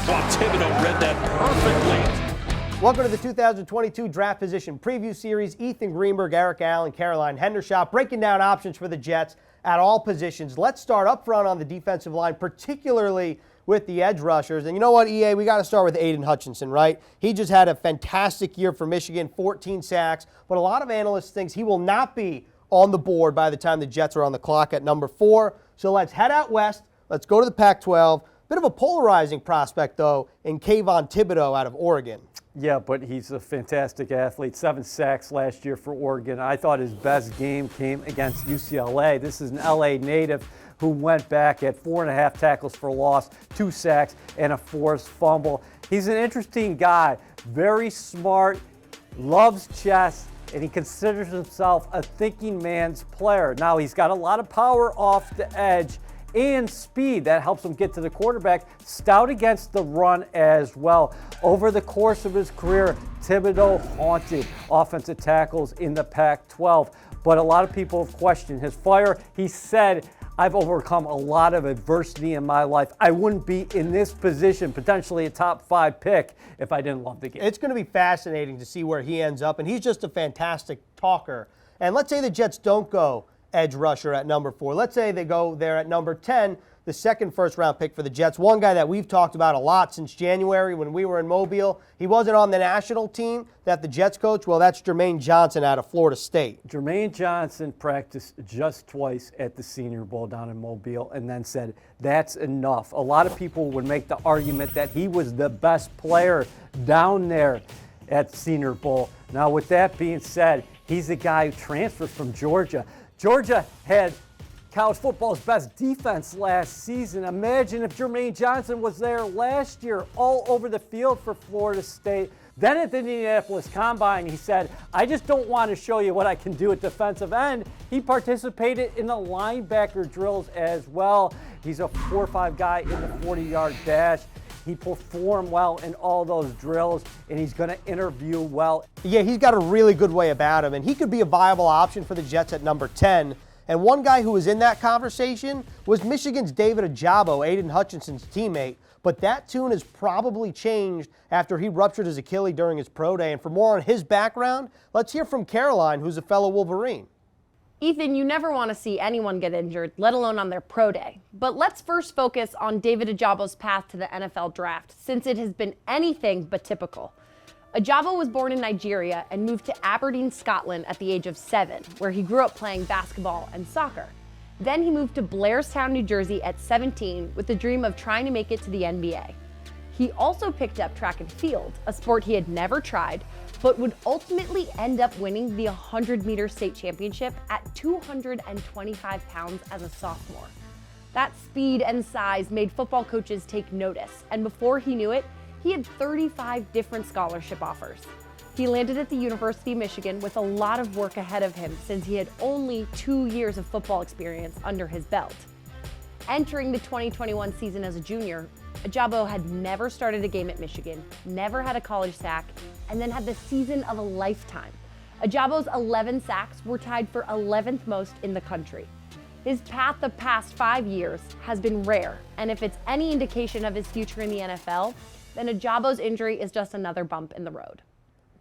Wow, Thibodeau read that perfectly. Welcome to the 2022 Draft Position Preview Series. Ethan Greenberg, Greenberg and Caroline Hendershot breaking down options for the Jets at all positions. Let's start up front on the defensive line, particularly with the edge rushers. And you know what, EA, we got to start with Aiden Hutchinson, right? He just had a fantastic year for Michigan, 14 sacks, but a lot of analysts think he will not be on the board by the time the Jets are on the clock at number 4. So let's head out west. Let's go to the Pac-12. Bit of a polarizing prospect, though, in Kayvon Thibodeau out of Oregon. Yeah, but he's a fantastic athlete. 7 sacks last year for Oregon. I thought his best game came against UCLA. This is an LA native who went back at 4.5 tackles for loss, 2 sacks, and a forced fumble. He's an interesting guy, very smart, loves chess, and he considers himself a thinking man's player. Now, he's got a lot of power off the edge and speed that helps him get to the quarterback. Stout against the run as well. Over the course of his career, Thibodeau haunted offensive tackles in the Pac-12, but a lot of people have questioned his fire. He said, I've overcome a lot of adversity in my life. I wouldn't be in this position, potentially a top 5 pick, if I didn't love the game. It's going to be fascinating to see where he ends up, and he's just a fantastic talker. And let's say the Jets don't go edge rusher at number 4. Let's say they go there at number 10, the second first-round pick for the Jets. One guy that we've talked about a lot since January when we were in Mobile. He wasn't on the national team that the Jets coach. Well, that's Jermaine Johnson out of Florida State. Jermaine Johnson practiced just twice at the Senior Bowl down in Mobile and then said, that's enough. A lot of people would make the argument that he was the best player down there at Senior Bowl. Now, with that being said, he's the guy who transferred from Georgia. Georgia had college football's best defense last season. Imagine if Jermaine Johnson was there last year, all over the field for Florida State. Then at the Indianapolis Combine, he said, I just don't want to show you what I can do at defensive end. He participated in the linebacker drills as well. He's a 4.5 guy in the 40-yard dash. He performed well in all those drills, and he's going to interview well. Yeah, he's got a really good way about him, and he could be a viable option for the Jets at number 10. And one guy who was in that conversation was Michigan's David Ajabo, Aiden Hutchinson's teammate. But that tune has probably changed after he ruptured his Achilles during his pro day. And for more on his background, let's hear from Caroline, who's a fellow Wolverine. Ethan, you never want to see anyone get injured, let alone on their pro day. But let's first focus on David Ajabo's path to the NFL draft, since it has been anything but typical. Ajabo was born in Nigeria and moved to Aberdeen, Scotland at the age of 7, where he grew up playing basketball and soccer. Then he moved to Blairstown, New Jersey at 17 with the dream of trying to make it to the NBA. He also picked up track and field, a sport he had never tried, but would ultimately end up winning the 100-meter state championship at 225 pounds as a sophomore. That speed and size made football coaches take notice, and before he knew it, he had 35 different scholarship offers. He landed at the University of Michigan with a lot of work ahead of him since he had only 2 years of football experience under his belt. Entering the 2021 season as a junior, Ajabo had never started a game at Michigan, never had a college sack, and then had the season of a lifetime. Ajabo's 11 sacks were tied for 11th most in the country. His path the past 5 years has been rare, and if it's any indication of his future in the NFL, then Ajabo's injury is just another bump in the road.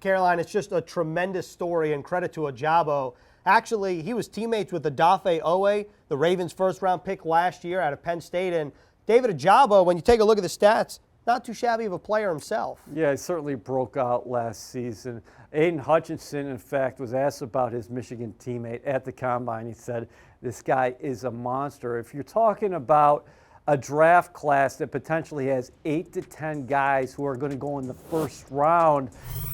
Caroline, it's just a tremendous story, and credit to Ajabo. Actually, he was teammates with Odafe Owe, the Ravens' first-round pick last year out of Penn State, and David Ajabo, when you take a look at the stats, not too shabby of a player himself. Yeah, he certainly broke out last season. Aiden Hutchinson, in fact, was asked about his Michigan teammate at the Combine. He said, this guy is a monster. If you're talking about a draft class that potentially has 8 to 10 guys who are going to go in the first round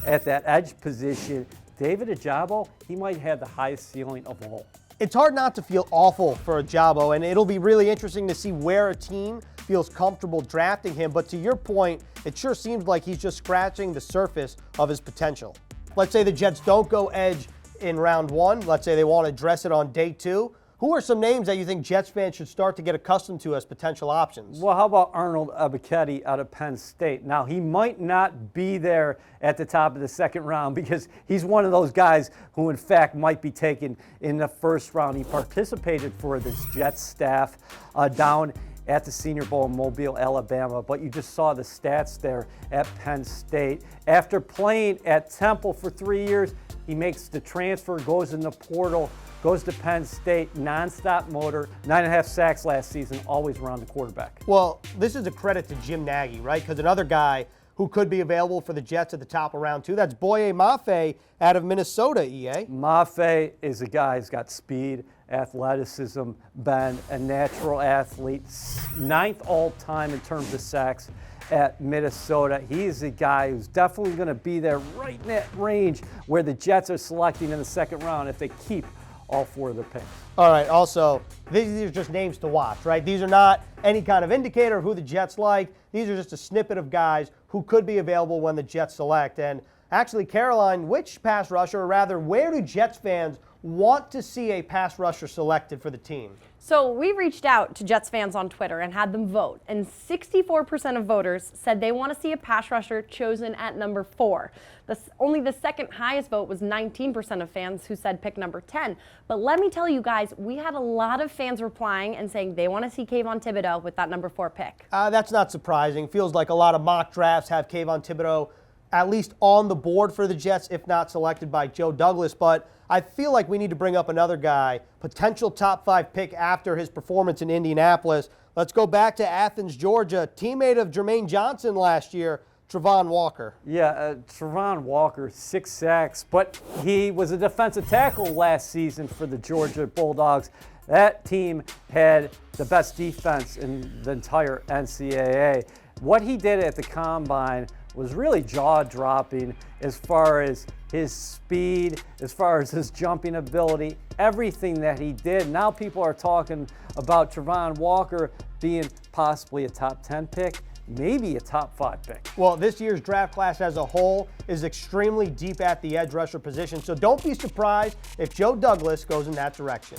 at that edge position, David Ajabo, he might have the highest ceiling of all. It's hard not to feel awful for Ajabo, and it'll be really interesting to see where a team feels comfortable drafting him. But to your point, it sure seems like he's just scratching the surface of his potential. Let's say the Jets don't go edge in round 1. Let's say they want to address it on day 2. Who are some names that you think Jets fans should start to get accustomed to as potential options? Well, how about Arnold Ebiketie out of Penn State? Now, he might not be there at the top of the second round because he's one of those guys who, in fact, might be taken in the first round. He participated for this Jets staff down at the Senior Bowl in Mobile, Alabama, but you just saw the stats there at Penn State. After playing at Temple for 3 years, he makes the transfer, goes in the portal, goes to Penn State, nonstop motor, 9.5 sacks last season, always around the quarterback. Well, this is a credit to Jim Nagy, right? Because another guy who could be available for the Jets at the top of round 2, that's Boye Mafe out of Minnesota, EA. Mafe is a guy who's got speed, athleticism, bend, a natural athlete, 9th all-time in terms of sacks at Minnesota. He is a guy who's definitely going to be there right in that range where the Jets are selecting in the 2nd round if they keep all 4 of their picks. All right, also, these are just names to watch, right? These are not any kind of indicator of who the Jets like. These are just a snippet of guys who could be available when the Jets select. And actually, Caroline, which pass rusher, or rather, where do Jets fans want to see a pass rusher selected for the team? So we reached out to Jets fans on Twitter and had them vote, and 64% of voters said they want to see a pass rusher chosen at number 4. Only the second highest vote was 19% of fans who said pick number 10. But let me tell you guys, we had a lot of fans replying and saying they want to see Kayvon Thibodeau with that number 4 pick. That's not surprising. Feels like a lot of mock drafts have Kayvon Thibodeau at least on the board for the Jets, if not selected by Joe Douglas. But I feel like we need to bring up another guy, potential top 5 pick after his performance in Indianapolis. Let's go back to Athens, Georgia. Teammate of Jermaine Johnson last year, Travon Walker. Yeah, Travon Walker, 6 sacks, but he was a defensive tackle last season for the Georgia Bulldogs. That team had the best defense in the entire NCAA. What he did at the Combine was really jaw-dropping as far as his speed, as far as his jumping ability, everything that he did. Now people are talking about Travon Walker being possibly a top 10 pick, maybe a top 5 pick. Well, this year's draft class as a whole is extremely deep at the edge rusher position, so don't be surprised if Joe Douglas goes in that direction.